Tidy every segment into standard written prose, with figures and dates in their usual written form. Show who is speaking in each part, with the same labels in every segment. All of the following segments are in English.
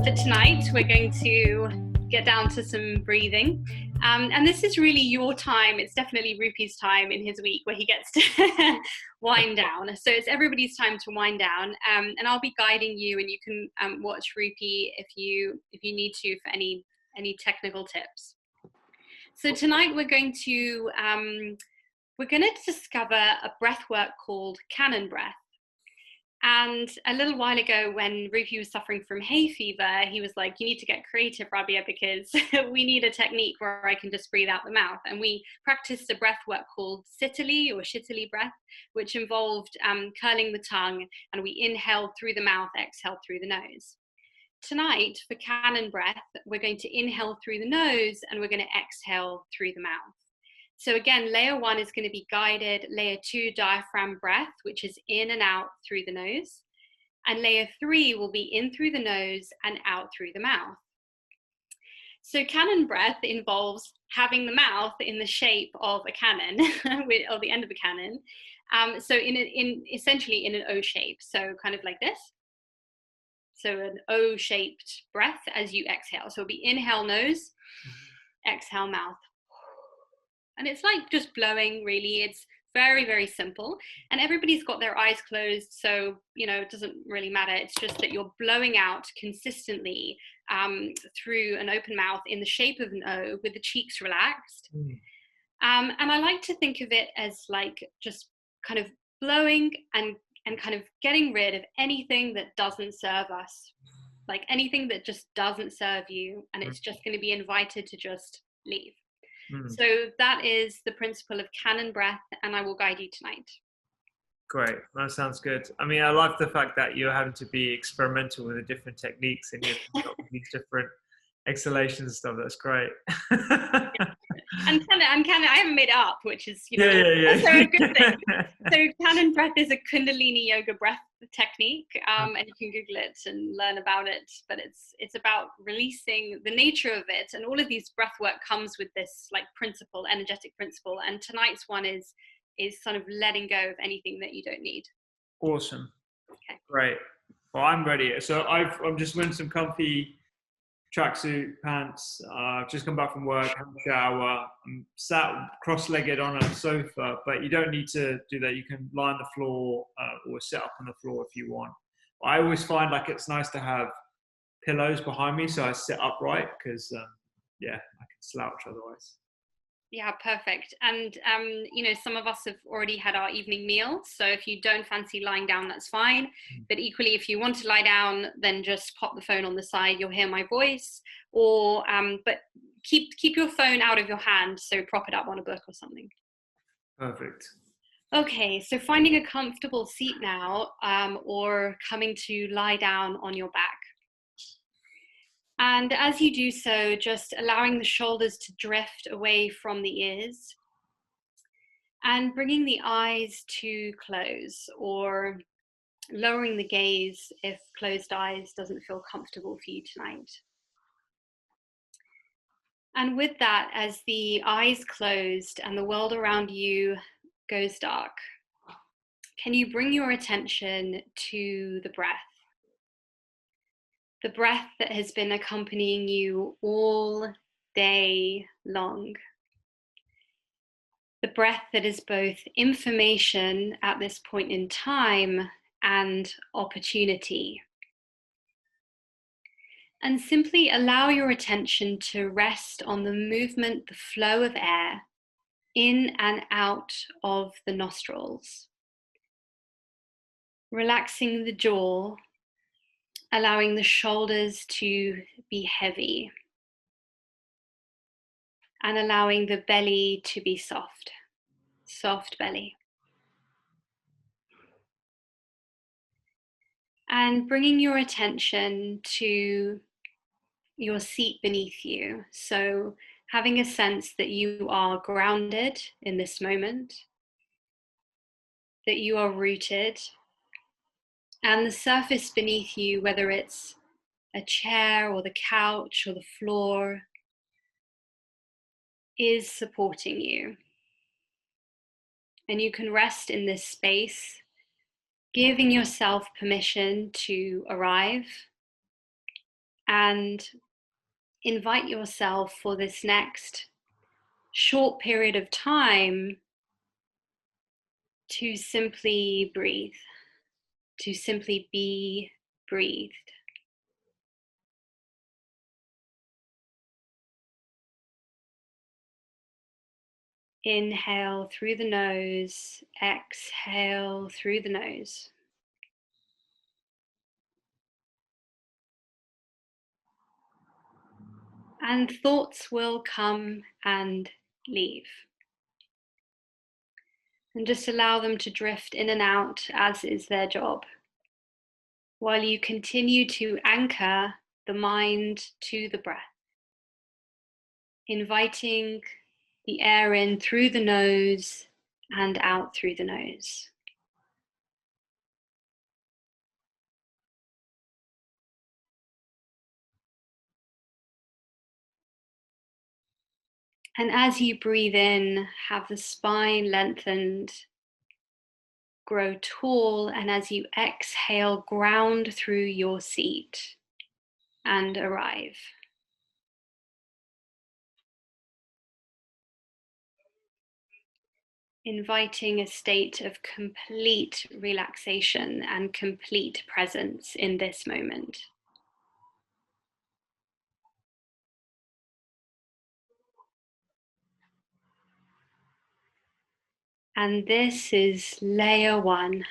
Speaker 1: For tonight, we're going to get down to some breathing. And this is really your time. It's definitely Rupi's time in his week where he gets to wind down. So it's everybody's time to wind down. And I'll be guiding you, and you can watch Rupi if you need to for any technical tips. So tonight we're going to discover a breath work called cannon breath. And a little while ago, when Rupi was suffering from hay fever, he was like, you need to get creative, Rabia, because we need a technique where I can just breathe out the mouth. And we practiced a breath work called sitali or shitali breath, which involved curling the tongue, and we inhale through the mouth, exhale through the nose. Tonight, for cannon breath, we're going to inhale through the nose and we're going to exhale through the mouth. So again, layer 1 is going to be guided. Layer 2, diaphragm breath, which is in and out through the nose. And layer 3 will be in through the nose and out through the mouth. So cannon breath involves having the mouth in the shape of a cannon, or the end of a cannon. So essentially in an O shape, so kind of like this. So an O-shaped breath as you exhale. So it'll be inhale nose, exhale mouth. And it's like just blowing, really. It's very, very simple. And everybody's got their eyes closed, so, it doesn't really matter. It's just that you're blowing out consistently through an open mouth in the shape of an O with the cheeks relaxed. And I like to think of it as like just kind of blowing and kind of getting rid of anything that doesn't serve us, like anything that just doesn't serve you, and it's just going to be invited to just leave. So that is the principle of cannon breath, and I will guide you tonight.
Speaker 2: Great, that sounds good. I mean, I love the fact that you're having to be experimental with the different techniques and you've got these different exhalations and stuff. That's great.
Speaker 1: And cannon, I haven't made it up, which is
Speaker 2: yeah.
Speaker 1: also a good thing. So cannon breath is a Kundalini yoga breath technique, and you can Google it and learn about it. But it's about releasing the nature of it, and all of these breath work comes with this like principle, energetic principle. And tonight's one is sort of letting go of anything that you don't need.
Speaker 2: Awesome.
Speaker 1: Okay.
Speaker 2: Great. Well, I'm ready. So I'm just wearing some comfy tracksuit pants. I've just come back from work, had a shower. I'm sat cross-legged on a sofa, but you don't need to do that. You can lie on the floor or sit up on the floor if you want. I always find like it's nice to have pillows behind me, so I sit upright because I can slouch otherwise.
Speaker 1: Yeah, perfect. And some of us have already had our evening meal, so if you don't fancy lying down, that's fine. But equally, if you want to lie down, then just pop the phone on the side. You'll hear my voice, or but keep your phone out of your hand, so prop it up on a book or something.
Speaker 2: Perfect.
Speaker 1: Okay, so finding a comfortable seat now, or coming to lie down on your back. And as you do so, just allowing the shoulders to drift away from the ears and bringing the eyes to close, or lowering the gaze if closed eyes doesn't feel comfortable for you tonight. And with that, as the eyes closed and the world around you goes dark, can you bring your attention to the breath? The breath that has been accompanying you all day long. The breath that is both information at this point in time and opportunity. And simply allow your attention to rest on the movement, the flow of air in and out of the nostrils. Relaxing the jaw, allowing the shoulders to be heavy, and allowing the belly to be soft, soft belly. And bringing your attention to your seat beneath you. So having a sense that you are grounded in this moment, that you are rooted, and the surface beneath you, whether it's a chair or the couch or the floor, is supporting you. And you can rest in this space, giving yourself permission to arrive, and invite yourself for this next short period of time to simply breathe, to simply be breathed. Inhale through the nose, exhale through the nose. And thoughts will come and leave. And just allow them to drift in and out, as is their job, while you continue to anchor the mind to the breath, inviting the air in through the nose and out through the nose. And as you breathe in, have the spine lengthened, grow tall, and as you exhale, ground through your seat and arrive. Inviting a state of complete relaxation and complete presence in this moment. And this is layer one,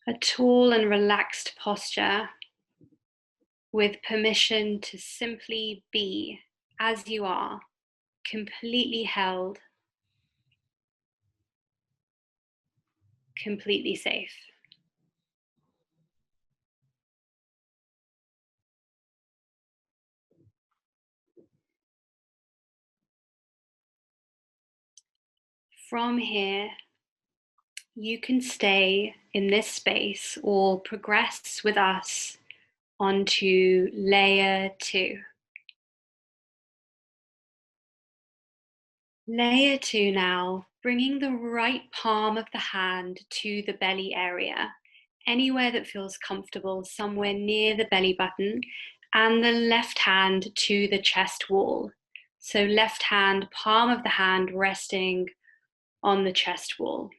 Speaker 1: a tall and relaxed posture with permission to simply be as you are, completely held, completely safe. From here, you can stay in this space or progress with us onto layer two. Layer two now, bringing the right palm of the hand to the belly area, anywhere that feels comfortable, somewhere near the belly button, and the left hand to the chest wall. So left hand, palm of the hand resting on the chest wall.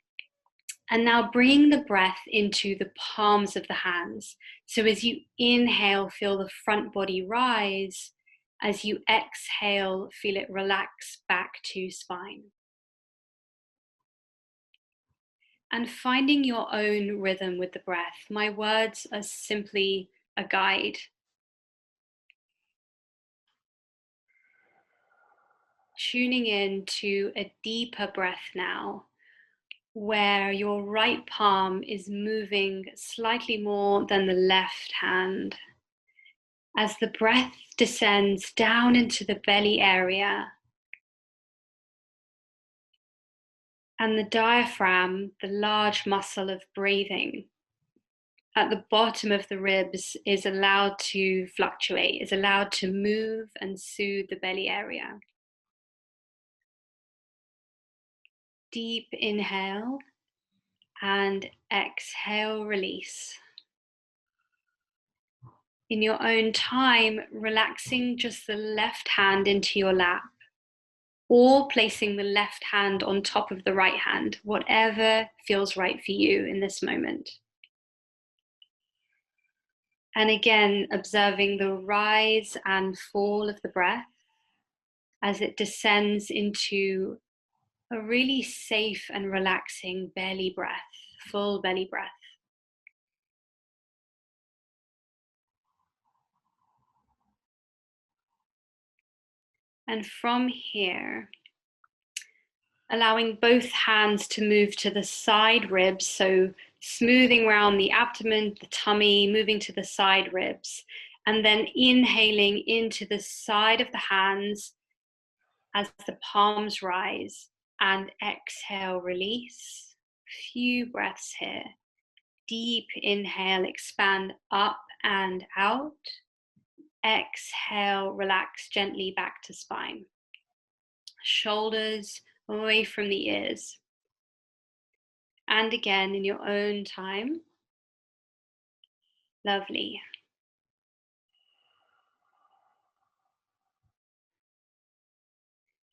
Speaker 1: And now bringing the breath into the palms of the hands. So as you inhale, feel the front body rise. As you exhale, feel it relax back to spine. And finding your own rhythm with the breath. My words are simply a guide. Tuning in to a deeper breath now, where your right palm is moving slightly more than the left hand. As the breath descends down into the belly area, and the diaphragm, the large muscle of breathing, at the bottom of the ribs is allowed to fluctuate, is allowed to move and soothe the belly area. Deep inhale and exhale, release. In your own time, relaxing just the left hand into your lap, or placing the left hand on top of the right hand, whatever feels right for you in this moment. And again, observing the rise and fall of the breath as it descends into a really safe and relaxing belly breath, full belly breath. And from here, allowing both hands to move to the side ribs, so smoothing around the abdomen, the tummy, moving to the side ribs, and then inhaling into the side of the hands as the palms rise, and exhale, release. Few breaths here. Deep inhale, expand up and out. Exhale, relax gently back to spine. Shoulders away from the ears. And again, in your own time. Lovely.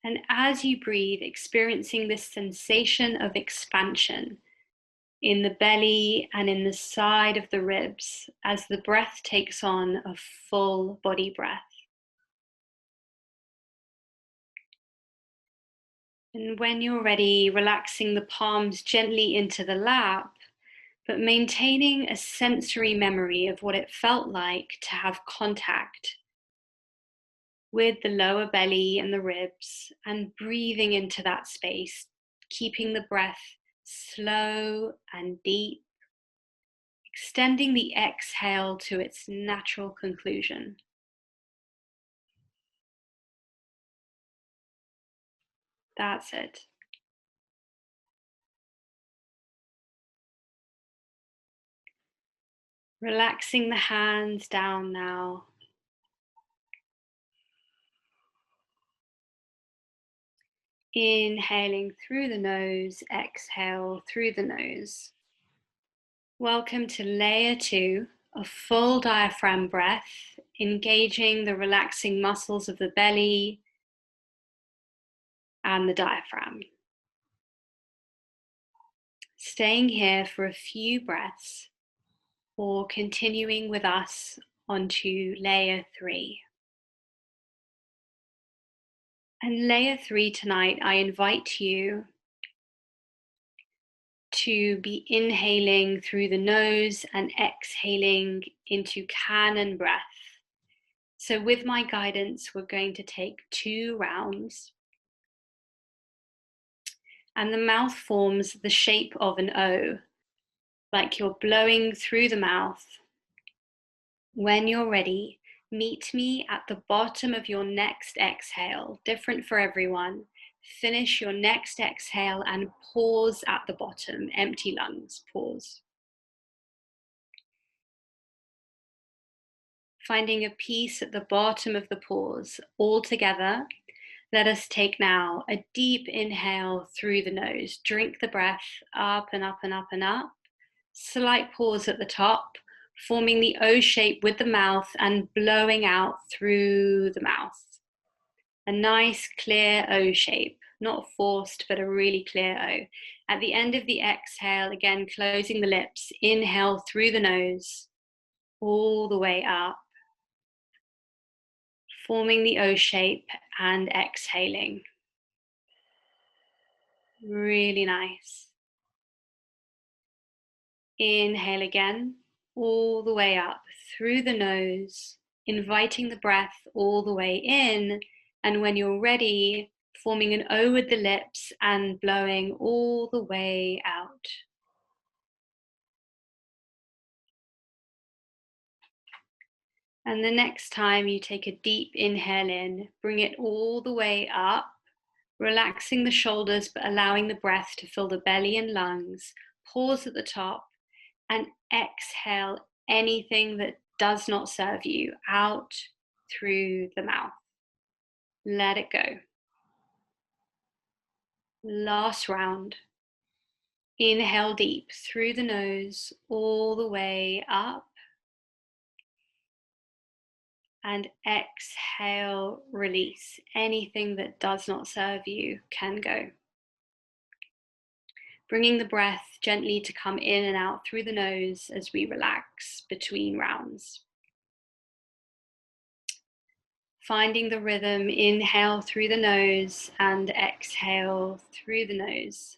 Speaker 1: And as you breathe, experiencing this sensation of expansion in the belly and in the side of the ribs as the breath takes on a full body breath. And when you're ready, relaxing the palms gently into the lap, but maintaining a sensory memory of what it felt like to have contact with the lower belly and the ribs, and breathing into that space, keeping the breath slow and deep, extending the exhale to its natural conclusion. That's it. Relaxing the hands down now. Inhaling through the nose, exhale through the nose. Welcome to layer 2, a full diaphragm breath, engaging the relaxing muscles of the belly and the diaphragm. Staying here for a few breaths or continuing with us onto layer 3. And layer 3 tonight, I invite you to be inhaling through the nose and exhaling into cannon breath. So with my guidance, we're going to take 2 rounds. And the mouth forms the shape of an O, like you're blowing through the mouth. When you're ready, meet me at the bottom of your next exhale, different for everyone. Finish your next exhale and pause at the bottom, empty lungs, pause. Finding a peace at the bottom of the pause. All together, let us take now a deep inhale through the nose. Drink the breath up and up and up and up. Slight pause at the top, forming the O shape with the mouth and blowing out through the mouth. A nice clear O shape, not forced, but a really clear O. At the end of the exhale, again, closing the lips, inhale through the nose, all the way up, forming the O shape and exhaling. Really nice. Inhale again, all the way up through the nose, inviting the breath all the way in. And when you're ready, forming an O with the lips and blowing all the way out. And the next time you take a deep inhale in, bring it all the way up, relaxing the shoulders, but allowing the breath to fill the belly and lungs. Pause at the top and exhale anything that does not serve you out through the mouth. Let it go. Last round. Inhale deep through the nose, all the way up. And exhale, release. Anything that does not serve you can go. Bringing the breath gently to come in and out through the nose as we relax between rounds. Finding the rhythm, inhale through the nose and exhale through the nose.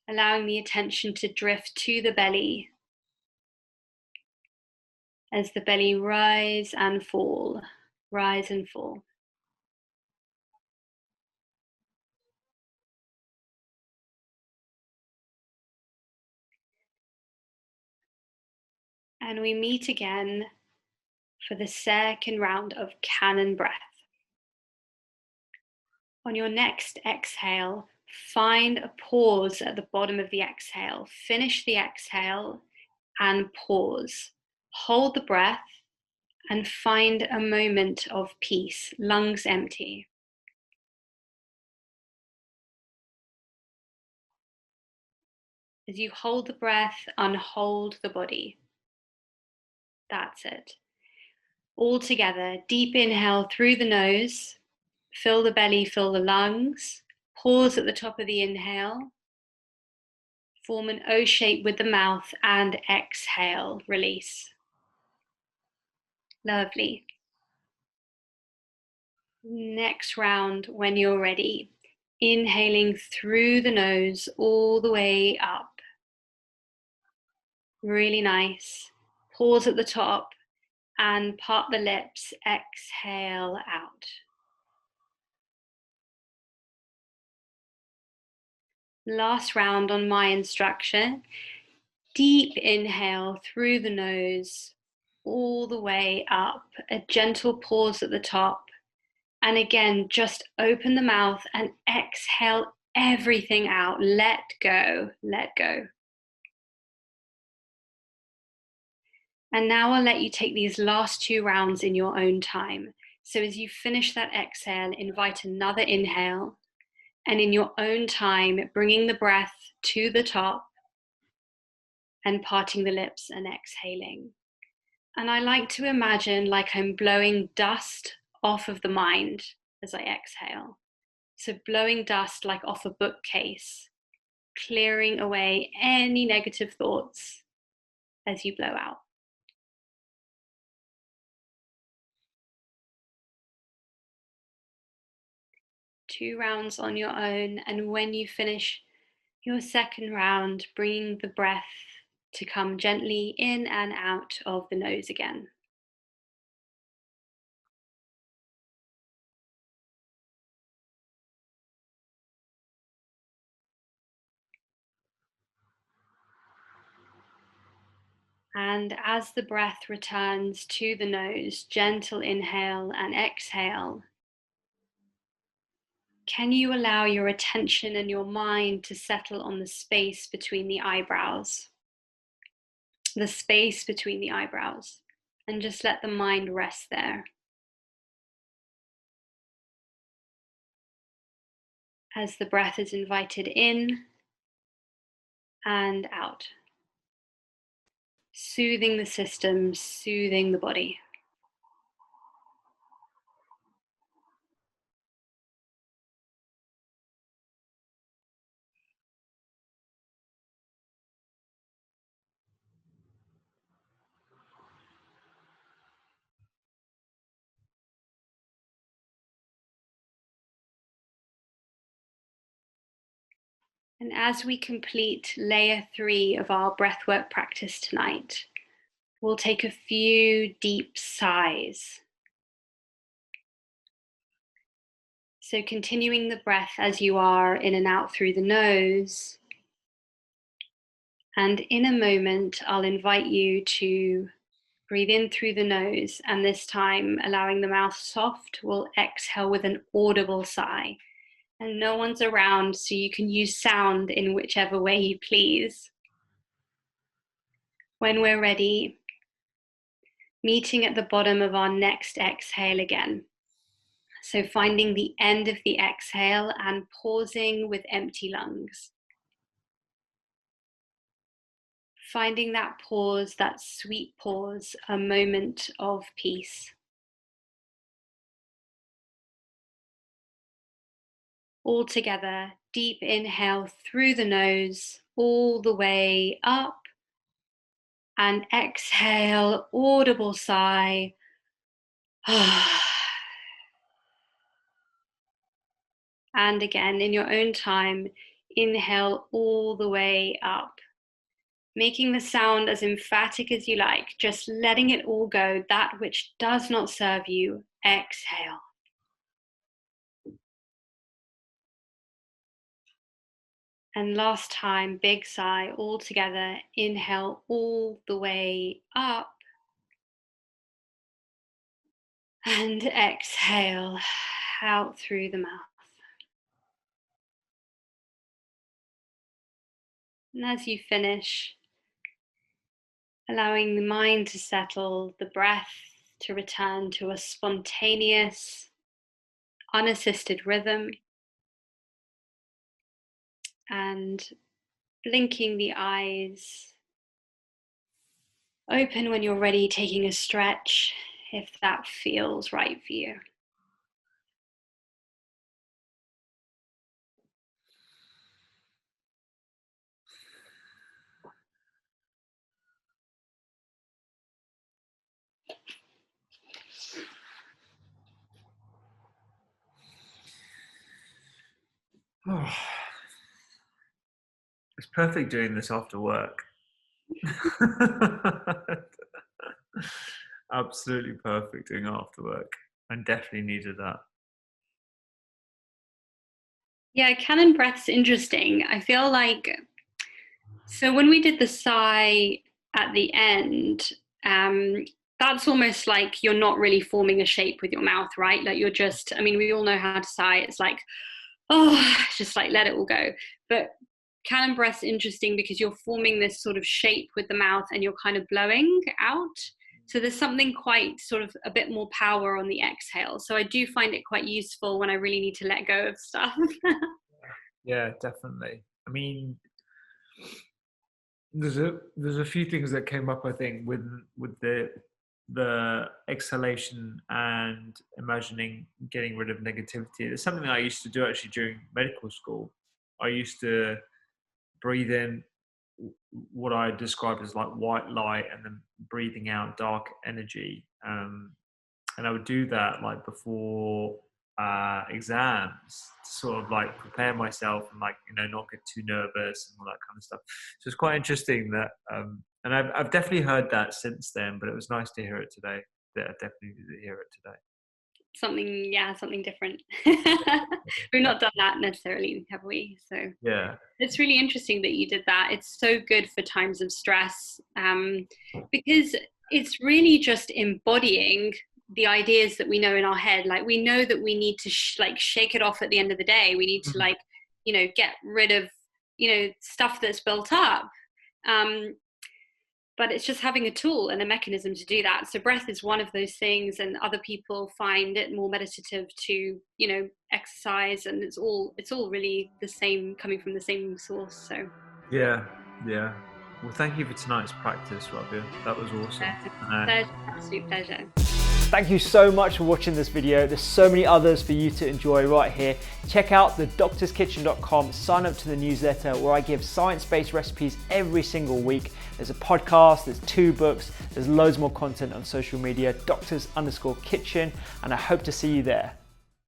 Speaker 1: Allowing the attention to drift to the belly as the belly rise and fall, rise and fall. And we meet again for the second round of cannon breath. On your next exhale, find a pause at the bottom of the exhale. Finish the exhale and pause. Hold the breath and find a moment of peace, lungs empty. As you hold the breath, unhold the body. That's it. All together, deep inhale through the nose, Fill the belly, fill the lungs. Pause at the top of the inhale. Form an O shape with the mouth and exhale, release. Lovely. Next round, when you're ready, inhaling through the nose all the way up. Really nice. Pause at the top and part the lips, exhale out. Last round on my instruction. Deep inhale through the nose, all the way up. A gentle pause at the top. And again, just open the mouth and exhale everything out. Let go, let go. And now I'll let you take these last 2 rounds in your own time. So as you finish that exhale, invite another inhale. And in your own time, bringing the breath to the top and parting the lips and exhaling. And I like to imagine like I'm blowing dust off of the mind as I exhale. So blowing dust like off a bookcase, clearing away any negative thoughts as you blow out. Two rounds on your own, and when you finish your second round, bring the breath to come gently in and out of the nose again. And as the breath returns to the nose, gentle inhale and exhale. Can you allow your attention and your mind to settle on the space between the eyebrows? The space between the eyebrows. And just let the mind rest there. As the breath is invited in and out. Soothing the system, soothing the body. And as we complete layer 3 of our breathwork practice tonight, we'll take a few deep sighs. So continuing the breath as you are, in and out through the nose. And in a moment, I'll invite you to breathe in through the nose, and this time allowing the mouth soft, we'll exhale with an audible sigh. And no one's around, so you can use sound in whichever way you please. When we're ready, meeting at the bottom of our next exhale again. So finding the end of the exhale and pausing with empty lungs. Finding that pause, that sweet pause, a moment of peace. All together, deep inhale through the nose, all the way up. And exhale, audible sigh. And again, in your own time, inhale all the way up. Making the sound as emphatic as you like, just letting it all go, that which does not serve you, exhale. And last time, big sigh, all together, inhale all the way up. And exhale out through the mouth. And as you finish, allowing the mind to settle, the breath to return to a spontaneous, unassisted rhythm, and blinking the eyes open when you're ready, taking a stretch if that feels right for you.
Speaker 2: Oh, it's perfect doing this after work. Absolutely perfect doing it after work. I definitely needed that.
Speaker 1: Yeah, Canon breath's interesting. I feel like, so when we did the sigh at the end, that's almost like you're not really forming a shape with your mouth, right? Like you're just, I mean, we all know how to sigh. It's like, oh, just like let it all go. But Canon breath's interesting because you're forming this sort of shape with the mouth and you're kind of blowing out. So there's something quite sort of a bit more power on the exhale. So I do find it quite useful when I really need to let go of stuff.
Speaker 2: Yeah, definitely. I mean, there's a few things that came up, I think, with the exhalation and imagining getting rid of negativity. There's something that I used to do actually during medical school. I used to breathe in what I described as like white light and then breathing out dark energy. And I would do that like before exams to sort of like prepare myself and like, you know, not get too nervous and all that kind of stuff. So it's quite interesting that, and I've definitely heard that since then, but it was nice to hear it today. Yeah, I definitely did hear it today.
Speaker 1: Something different. We've not done that necessarily, have we? So
Speaker 2: Yeah.
Speaker 1: it's really interesting that you did that. It's so good for times of stress, because it's really just embodying the ideas that we know in our head. Like we know that we need to shake it off at the end of the day. We need to like, you know, get rid of, you know, stuff that's built up. But it's just having a tool and a mechanism to do that. So breath is one of those things, and other people find it more meditative to, you know, exercise, and it's all really the same, coming from the same source. So
Speaker 2: Yeah. Well, thank you for tonight's practice, Rabia. That was awesome.
Speaker 1: pleasure, absolute pleasure.
Speaker 3: Thank you so much for watching this video. There's so many others for you to enjoy right here. Check out thedoctorskitchen.com, sign up to the newsletter where I give science-based recipes every single week. There's a podcast, there's 2 books, there's loads more content on social media, doctors_kitchen, and I hope to see you there.